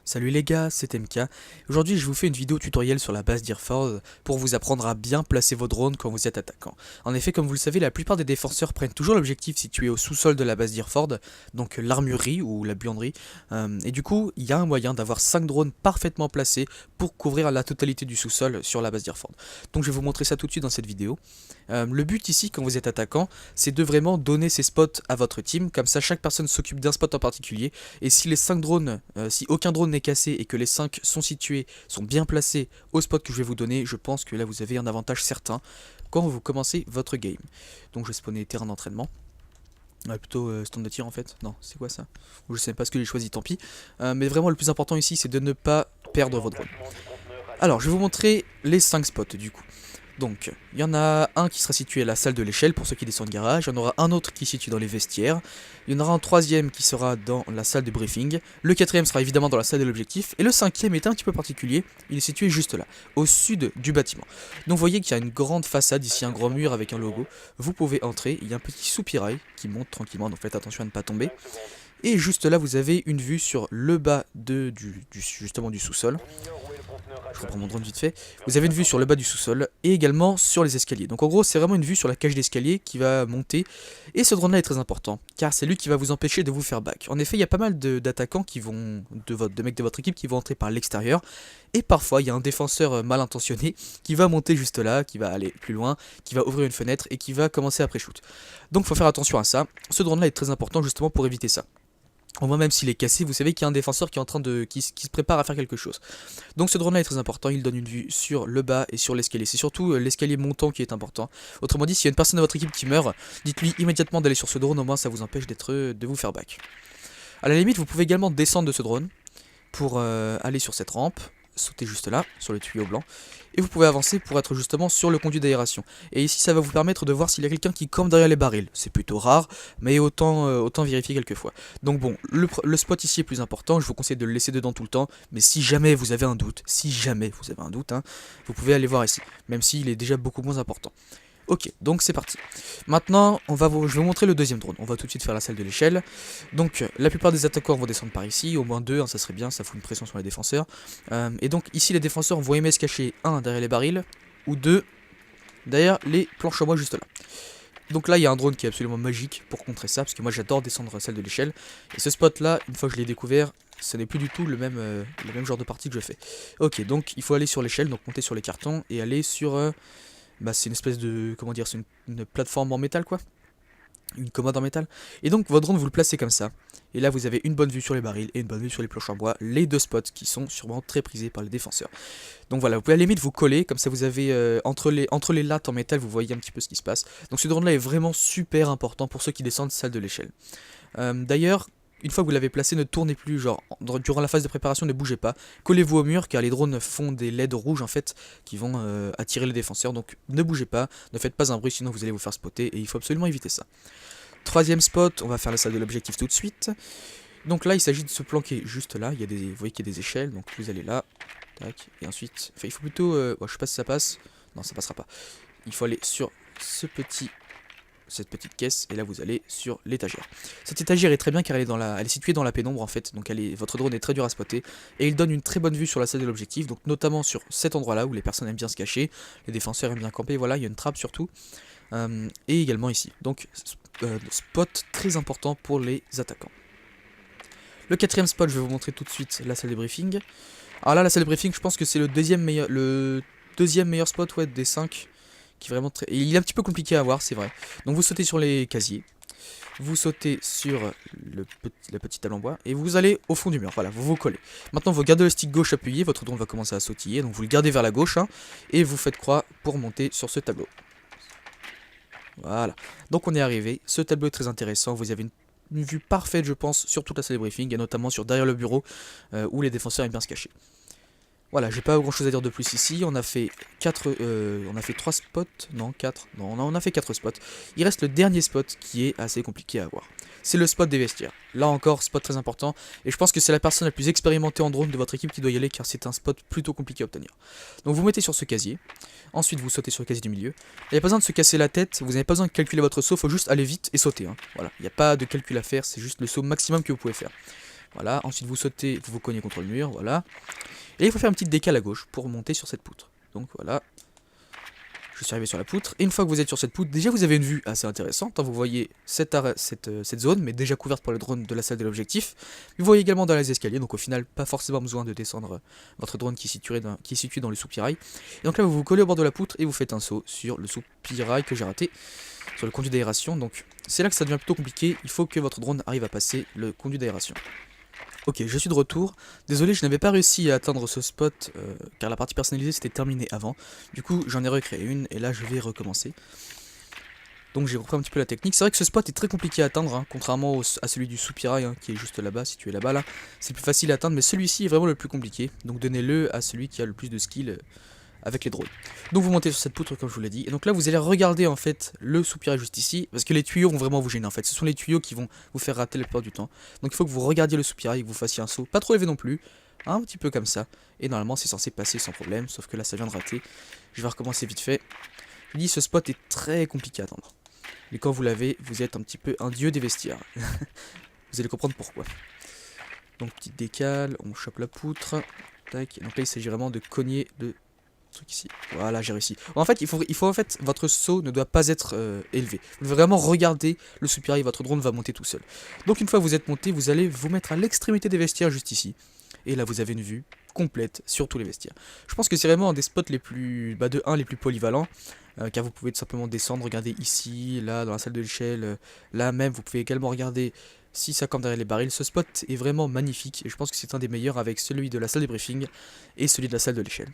Salut les gars, c'est MK. Aujourd'hui je vous fais une vidéo tutoriel sur la base d'Irford pour vous apprendre à bien placer vos drones quand vous êtes attaquant. En effet, comme vous le savez, la plupart des défenseurs prennent toujours l'objectif situé au sous-sol de la base d'Irford, donc l'armurerie ou la buanderie, et du coup il y a un moyen d'avoir 5 drones parfaitement placés pour couvrir la totalité du sous-sol sur la base d'Irford. Donc je vais vous montrer ça tout de suite dans cette vidéo. Le but ici quand vous êtes attaquant, c'est de vraiment donner ces spots à votre team, comme ça chaque personne s'occupe d'un spot en particulier, et si les 5 drones, si aucun drone n'est cassé et que les 5 sont situés, sont bien placés au spot que je vais vous donner, je pense que là vous avez un avantage certain quand vous commencez votre game. Donc je vais spawner terrain d'entraînement. Plutôt stand de tir en fait. Non, c'est quoi ça? Je sais pas ce que j'ai choisi, tant pis. Mais vraiment le plus important ici c'est de ne pas perdre vos drones. Alors je vais vous montrer les 5 spots du coup. Donc, il y en a un qui sera situé à la salle de l'échelle pour ceux qui descendent garage, il y en aura un autre qui est situé dans les vestiaires, il y en aura un troisième qui sera dans la salle de briefing, le quatrième sera évidemment dans la salle de l'objectif, et le cinquième est un petit peu particulier, il est situé juste là, au sud du bâtiment. Donc vous voyez qu'il y a une grande façade, ici un grand mur avec un logo, vous pouvez entrer, il y a un petit soupirail qui monte tranquillement, donc faites attention à ne pas tomber. Et juste là vous avez une vue sur le bas justement du sous-sol. Je reprends mon drone vite fait. Vous avez une vue sur le bas du sous-sol et également sur les escaliers. Donc en gros c'est vraiment une vue sur la cage d'escalier qui va monter. Et ce drone là est très important car c'est lui qui va vous empêcher de vous faire back. En effet il y a pas mal d'attaquants qui vont, de mecs de votre équipe qui vont entrer par l'extérieur. Et parfois il y a un défenseur mal intentionné qui va monter juste là, qui va aller plus loin, qui va ouvrir une fenêtre et qui va commencer après shoot. Donc il faut faire attention à ça. Ce drone là est très important justement pour éviter ça. Au moins même s'il est cassé, vous savez qu'il y a un défenseur qui est en train de qui se prépare à faire quelque chose. Donc ce drone là est très important, il donne une vue sur le bas et sur l'escalier. C'est surtout l'escalier montant qui est important. Autrement dit, s'il y a une personne de votre équipe qui meurt, dites-lui immédiatement d'aller sur ce drone, au moins ça vous empêche de vous faire back. A la limite, vous pouvez également descendre de ce drone pour aller sur cette rampe, sauter juste là, sur le tuyau blanc, et vous pouvez avancer pour être justement sur le conduit d'aération. Et ici ça va vous permettre de voir s'il y a quelqu'un qui campe derrière les barils. C'est plutôt rare, mais autant vérifier quelquefois. Donc bon, le spot ici est plus important, je vous conseille de le laisser dedans tout le temps, mais si jamais vous avez un doute, hein, vous pouvez aller voir ici, même s'il est déjà beaucoup moins important. Ok, donc c'est parti. Maintenant, je vais vous montrer le deuxième drone. On va tout de suite faire la salle de l'échelle. Donc, la plupart des attaquants vont descendre par ici, au moins deux, hein, ça serait bien, ça fout une pression sur les défenseurs. Et donc, ici, les défenseurs vont aimer se cacher, un, derrière les barils, ou deux, derrière les planches à bois juste là. Donc là, il y a un drone qui est absolument magique pour contrer ça, parce que moi, j'adore descendre la salle de l'échelle. Et ce spot-là, une fois que je l'ai découvert, ce n'est plus du tout le même genre de partie que je fais. Ok, donc, il faut aller sur l'échelle, donc monter sur les cartons, et aller sur... c'est une espèce de, comment dire, c'est une plateforme en métal quoi, une commode en métal. Et donc votre drone vous le placez comme ça. Et là vous avez une bonne vue sur les barils et une bonne vue sur les planches en bois, les deux spots qui sont sûrement très prisés par les défenseurs. Donc voilà, vous pouvez à la limite vous coller, comme ça vous avez entre les lattes en métal, vous voyez un petit peu ce qui se passe. Donc ce drone là est vraiment super important pour ceux qui descendent salle de l'échelle. D'ailleurs, une fois que vous l'avez placé, ne tournez plus, genre durant la phase de préparation, ne bougez pas. Collez-vous au mur car les drones font des LED rouges en fait qui vont attirer les défenseurs. Donc ne bougez pas, ne faites pas un bruit sinon vous allez vous faire spotter et il faut absolument éviter ça. Troisième spot, on va faire la salle de l'objectif tout de suite. Donc là il s'agit de se planquer juste là, vous voyez qu'il y a des échelles, donc vous allez là, tac, et ensuite, enfin il faut plutôt, je sais pas si ça passe, non ça passera pas. Il faut aller sur cette petite caisse et là vous allez sur l'étagère. Cette étagère est très bien car elle est située dans la pénombre en fait, donc votre drone est très dur à spotter et il donne une très bonne vue sur la salle de l'objectif, donc notamment sur cet endroit là où les personnes aiment bien se cacher, les défenseurs aiment bien camper, voilà il y a une trappe surtout, et également ici, donc spot très important pour les attaquants. Le quatrième spot, je vais vous montrer tout de suite la salle de briefing. Alors là la salle de briefing je pense que c'est le deuxième meilleur spot ouais, des 5. Qui est vraiment très... Et il est un petit peu compliqué à voir, c'est vrai. Donc vous sautez sur les casiers, vous sautez sur la petite table en bois, et vous allez au fond du mur, voilà, vous vous collez. Maintenant vous gardez le stick gauche appuyé, votre drone va commencer à sautiller, donc vous le gardez vers la gauche, hein, et vous faites croix pour monter sur ce tableau. Voilà, donc on est arrivé, ce tableau est très intéressant, vous avez une vue parfaite je pense sur toute la salle de briefing, et notamment sur derrière le bureau, où les défenseurs aiment bien se cacher. Voilà, j'ai pas grand chose à dire de plus ici, on a fait 3 spots, non 4, non on a fait 4 spots. Il reste le dernier spot qui est assez compliqué à avoir. C'est le spot des vestiaires. Là encore, spot très important, et je pense que c'est la personne la plus expérimentée en drone de votre équipe qui doit y aller car c'est un spot plutôt compliqué à obtenir. Donc vous mettez sur ce casier, ensuite vous sautez sur le casier du milieu. Il n'y a pas besoin de se casser la tête, vous n'avez pas besoin de calculer votre saut, faut juste aller vite et sauter. Hein. Voilà, il n'y a pas de calcul à faire, c'est juste le saut maximum que vous pouvez faire. Voilà, ensuite vous sautez, vous vous cognez contre le mur, voilà. Et il faut faire une petite décale à gauche pour monter sur cette poutre. Donc voilà. Je suis arrivé sur la poutre. Et une fois que vous êtes sur cette poutre, déjà vous avez une vue assez intéressante. Vous voyez cette zone, mais déjà couverte par le drone de la salle de l'objectif. Vous voyez également dans les escaliers, donc au final, pas forcément besoin de descendre votre drone qui est situé dans le soupirail. Et donc là, vous vous collez au bord de la poutre et vous faites un saut sur le soupirail que j'ai raté, sur le conduit d'aération. Donc c'est là que ça devient plutôt compliqué. Il faut que votre drone arrive à passer le conduit d'aération. Ok, je suis de retour. Désolé, je n'avais pas réussi à atteindre ce spot car la partie personnalisée s'était terminée avant. Du coup, j'en ai recréé une et là, je vais recommencer. Donc j'ai repris un petit peu la technique. C'est vrai que ce spot est très compliqué à atteindre, hein, contrairement à celui du soupirail qui est juste là-bas, situé là-bas. Là. C'est plus facile à atteindre, mais celui-ci est vraiment le plus compliqué. Donc donnez-le à celui qui a le plus de skill avec les drones. Donc vous montez sur cette poutre comme je vous l'ai dit. Et donc là vous allez regarder en fait le soupirail juste ici. Parce que les tuyaux vont vraiment vous gêner en fait. Ce sont les tuyaux qui vont vous faire rater la plupart du temps. Donc il faut que vous regardiez le soupirail et que vous fassiez un saut. Pas trop élevé non plus. Un petit peu comme ça. Et normalement c'est censé passer sans problème. Sauf que là ça vient de rater. Je vais recommencer vite fait. Je dis ce spot est très compliqué à atteindre. Mais quand vous l'avez, vous êtes un petit peu un dieu des vestiaires. Vous allez comprendre pourquoi. Donc petite décale, on chope la poutre. Tac. Donc là il s'agit vraiment de cogner le truc ici. Voilà, j'ai réussi. En fait, il faut en fait, votre saut ne doit pas être élevé. Vous devez vraiment regarder le soupirail, votre drone va monter tout seul. Donc une fois que vous êtes monté, vous allez vous mettre à l'extrémité des vestiaires juste ici. Et là, vous avez une vue complète sur tous les vestiaires. Je pense que c'est vraiment un des spots les plus, les plus polyvalents. Car vous pouvez tout simplement descendre, regarder ici, là, dans la salle de l'échelle, là même. Vous pouvez également regarder si ça campe derrière les barils. Ce spot est vraiment magnifique et je pense que c'est un des meilleurs avec celui de la salle de briefing et celui de la salle de l'échelle.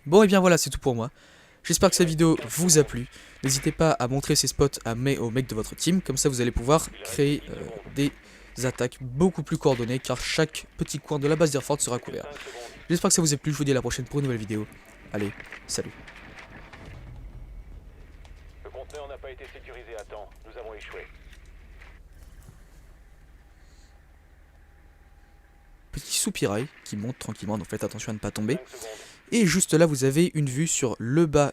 Bon et bien voilà, c'est tout pour moi. J'espère que cette vidéo vous a plu. N'hésitez pas à montrer ces spots aux mecs de votre team. Comme ça vous allez pouvoir créer des attaques beaucoup plus coordonnées. Car chaque petit coin de la base d'Airfort sera couvert. J'espère que ça vous a plu. Je vous dis à la prochaine pour une nouvelle vidéo. Allez, salut. Le conteneur n'a pas été sécurisé à temps. Nous avons échoué. Petit soupirail qui monte tranquillement. Donc faites attention à ne pas tomber. 5 secondes. Et juste là vous avez une vue sur le bas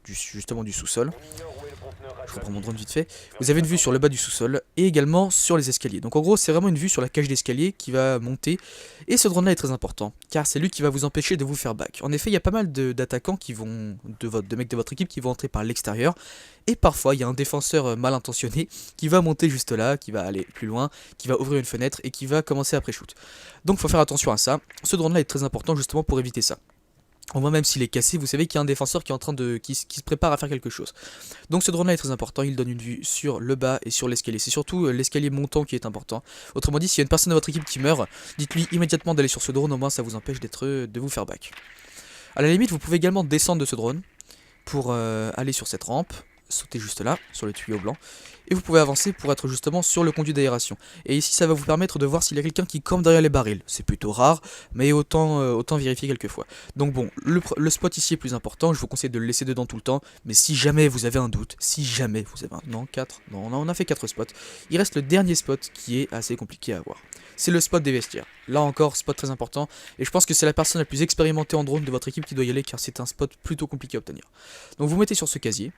justement du sous-sol. On ignore où est le conteneur Je reprends mon drone vite fait. Vous avez une vue sur le bas du sous-sol et également sur les escaliers. Donc en gros c'est vraiment une vue sur la cage d'escalier qui va monter. Et ce drone là est très important car c'est lui qui va vous empêcher de vous faire back. En effet il y a pas mal d'attaquants qui vont, de mecs de votre équipe qui vont entrer par l'extérieur. Et parfois il y a un défenseur mal intentionné qui va monter juste là, qui va aller plus loin, qui va ouvrir une fenêtre et qui va commencer à pré-shoot. Donc il faut faire attention à ça. Ce drone là est très important justement pour éviter ça. Au moins même s'il est cassé, vous savez qu'il y a un défenseur qui est en train de qui se prépare à faire quelque chose. Donc ce drone là est très important, il donne une vue sur le bas et sur l'escalier. C'est surtout l'escalier montant qui est important. Autrement dit, s'il y a une personne de votre équipe qui meurt, dites-lui immédiatement d'aller sur ce drone, au moins ça vous empêche de vous faire back. À la limite, vous pouvez également descendre de ce drone pour aller sur cette rampe, sauter juste là, sur le tuyau blanc, et vous pouvez avancer pour être justement sur le conduit d'aération. Et ici, ça va vous permettre de voir s'il y a quelqu'un qui campe derrière les barils. C'est plutôt rare, mais autant vérifier quelquefois. Donc bon, le spot ici est plus important, je vous conseille de le laisser dedans tout le temps, mais si jamais vous avez un doute, non, 4, non, on a fait 4 spots, il reste le dernier spot qui est assez compliqué à avoir. C'est le spot des vestiaires. Là encore, spot très important, et je pense que c'est la personne la plus expérimentée en drone de votre équipe qui doit y aller, car c'est un spot plutôt compliqué à obtenir. Donc vous mettez sur ce casier,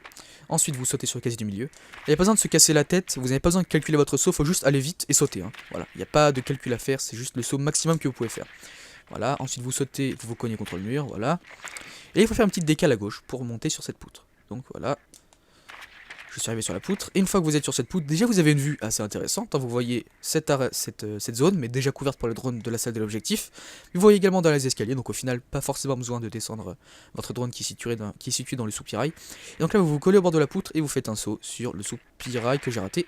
ensuite vous sautez sur le casier du milieu. Il n'y a pas besoin de se casser la tête, vous n'avez pas besoin de calculer votre saut, il faut juste aller vite et sauter. Voilà, il n'y a pas de calcul à faire, c'est juste le saut maximum que vous pouvez faire. Voilà, ensuite vous sautez, vous vous cognez contre le mur, voilà. Et il faut faire une petite décale à gauche pour monter sur cette poutre. Donc voilà. Je suis arrivé sur la poutre, et une fois que vous êtes sur cette poutre, déjà vous avez une vue assez intéressante, vous voyez cette zone, mais déjà couverte par le drone de la salle de l'objectif. Vous voyez également dans les escaliers, donc au final, pas forcément besoin de descendre votre drone qui est situé dans le soupirail. Et donc là, vous vous collez au bord de la poutre, et vous faites un saut sur le soupirail que j'ai raté,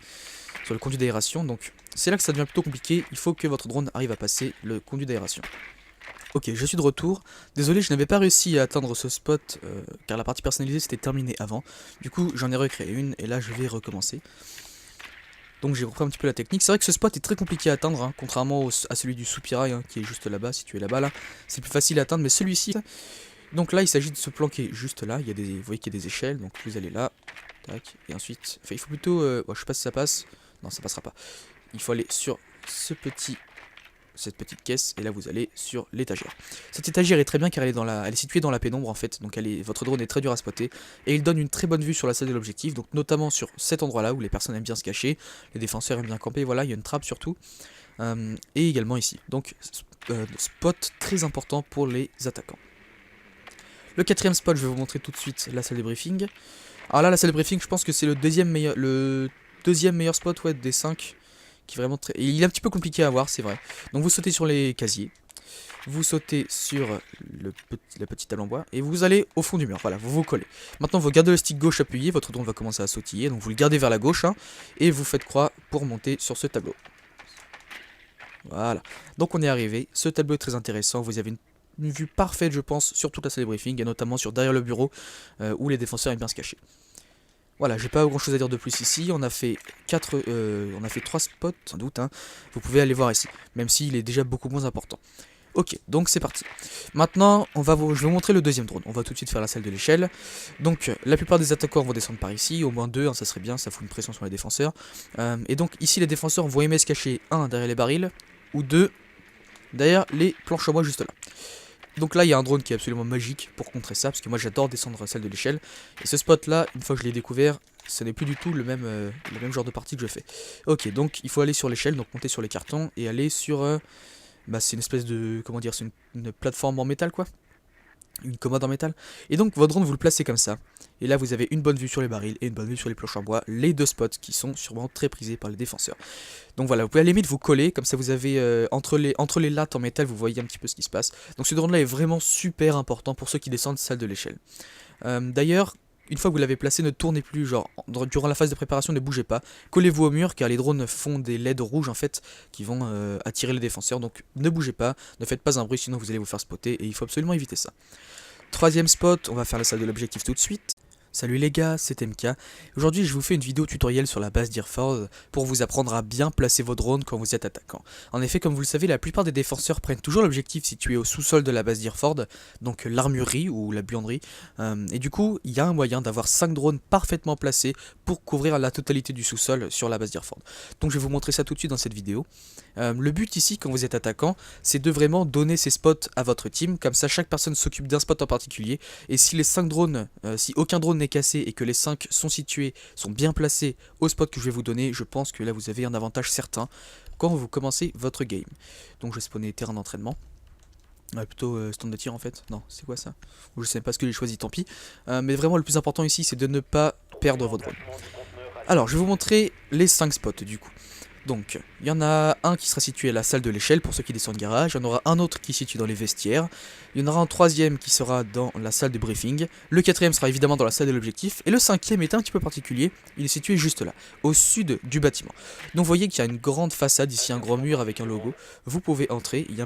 sur le conduit d'aération. Donc c'est là que ça devient plutôt compliqué, il faut que votre drone arrive à passer le conduit d'aération. Ok, je suis de retour. Désolé, je n'avais pas réussi à atteindre ce spot car la partie personnalisée s'était terminée avant. Du coup, j'en ai recréé une et là, je vais recommencer. Donc j'ai repris un petit peu la technique. C'est vrai que ce spot est très compliqué à atteindre, contrairement à celui du soupirail qui est juste là-bas, situé là-bas. Là. C'est plus facile à atteindre, mais celui-ci... Donc là, il s'agit de se planquer juste là. Il y a vous voyez qu'il y a des échelles, donc vous allez là. Tac, et ensuite... Enfin, il faut plutôt... je sais pas si ça passe. Non, ça passera pas. Il faut aller sur ce petit cette petite caisse et là vous allez sur l'étagère. Cette étagère est très bien car elle est située dans la pénombre en fait, donc votre drone est très dur à spotter et il donne une très bonne vue sur la salle de l'objectif, donc notamment sur cet endroit là où les personnes aiment bien se cacher, les défenseurs aiment bien camper, voilà, il y a une trappe surtout, et également ici, donc spot très important pour les attaquants. Le quatrième spot, je vais vous montrer tout de suite la salle de briefing. Alors là, la salle de briefing, je pense que c'est le deuxième meilleur spot ouais, des 5. Qui est vraiment très... Et il est un petit peu compliqué à voir, c'est vrai. Donc vous sautez sur les casiers. Vous sautez sur la petite table en bois. Et vous allez au fond du mur. Voilà, vous vous collez. Maintenant, vous gardez le stick gauche appuyé. Votre drone va commencer à sautiller. Donc vous le gardez vers la gauche. Hein, et vous faites croix pour monter sur ce tableau. Voilà. Donc on est arrivé. Ce tableau est très intéressant. Vous avez une vue parfaite, je pense, sur toute la salle de briefing. Et notamment sur derrière le bureau où les défenseurs aiment bien se cacher. Voilà, j'ai pas grand chose à dire de plus ici, on a fait 3 spots, sans doute, hein. Vous pouvez aller voir ici, même s'il est déjà beaucoup moins important. Ok, donc c'est parti. Maintenant, je vais vous montrer le deuxième drone, on va tout de suite faire la salle de l'échelle. Donc, la plupart des attaquants vont descendre par ici, au moins 2, hein, ça serait bien, ça fout une pression sur les défenseurs. Et donc ici, les défenseurs vont aimer se cacher, 1 derrière les barils, ou 2 derrière les planches à bois juste là. Donc là il y a un drone qui est absolument magique pour contrer ça, parce que moi j'adore descendre celle de l'échelle. Et ce spot là, une fois que je l'ai découvert, ce n'est plus du tout le même genre de partie que je fais. Ok, donc il faut aller sur l'échelle, donc monter sur les cartons et aller sur... c'est une espèce de... comment dire, c'est une plateforme en métal quoi. Une commode en métal. Et donc votre drone vous le placez comme ça. Et là vous avez une bonne vue sur les barils et une bonne vue sur les planches en bois. Les deux spots qui sont sûrement très prisés par les défenseurs. Donc voilà, vous pouvez à la limite vous coller. Comme ça vous avez entre les lattes en métal, vous voyez un petit peu ce qui se passe. Donc ce drone là est vraiment super important pour ceux qui descendent salle de l'échelle. D'ailleurs, une fois que vous l'avez placé, ne tournez plus, genre durant la phase de préparation, ne bougez pas. Collez-vous au mur car les drones font des LED rouges en fait qui vont attirer les défenseurs. Donc ne bougez pas, ne faites pas un bruit sinon vous allez vous faire spotter et il faut absolument éviter ça. Troisième spot, on va faire la salle de l'objectif tout de suite. Salut les gars, c'est MK. Aujourd'hui je vous fais une vidéo tutoriel sur la base d'Earthforge pour vous apprendre à bien placer vos drones quand vous êtes attaquant. En effet, comme vous le savez, la plupart des défenseurs prennent toujours l'objectif situé au sous-sol de la base d'Earthforge, donc l'armurerie ou la buanderie. Et du coup, il y a un moyen d'avoir 5 drones parfaitement placés pour couvrir la totalité du sous-sol sur la base d'Earthforge. Donc je vais vous montrer ça tout de suite dans cette vidéo. Le but ici, quand vous êtes attaquant, c'est de vraiment donner ces spots à votre team, comme ça chaque personne s'occupe d'un spot en particulier, et si les 5 drones, si aucun drone n'est cassé et que les 5 sont bien placés au spot que je vais vous donner, je pense que là vous avez un avantage certain quand vous commencez votre game. Donc je vais spawner terrain d'entraînement. Plutôt stand de tir en fait, non c'est quoi ça? Je sais pas ce que j'ai choisi, tant pis. Mais vraiment le plus important ici c'est de ne pas perdre vos drones. Alors je vais vous montrer les 5 spots du coup. Donc, il y en a un qui sera situé à la salle de l'échelle pour ceux qui descendent garage, il y en aura un autre qui est situé dans les vestiaires, il y en aura un troisième qui sera dans la salle de briefing, le quatrième sera évidemment dans la salle de l'objectif, et le cinquième est un petit peu particulier, il est situé juste là, au sud du bâtiment. Donc vous voyez qu'il y a une grande façade, ici un grand mur avec un logo, vous pouvez entrer, il y a un